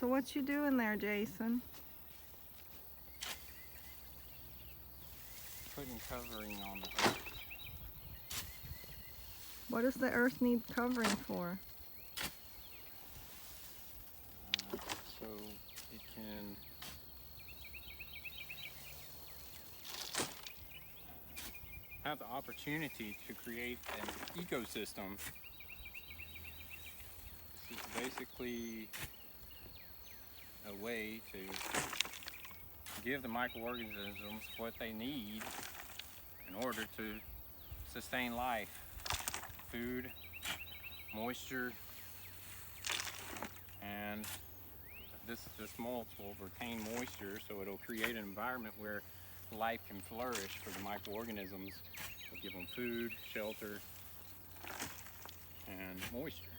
So what you doing there, Jason? Putting covering on the earth. What does the earth need covering for? So it can have the opportunity to create an ecosystem. This is basically a way to give the microorganisms what they need in order to sustain life. Food, moisture, and this mulch will retain moisture, so it'll create an environment where life can flourish for the microorganisms. We'll give them food, shelter, and moisture.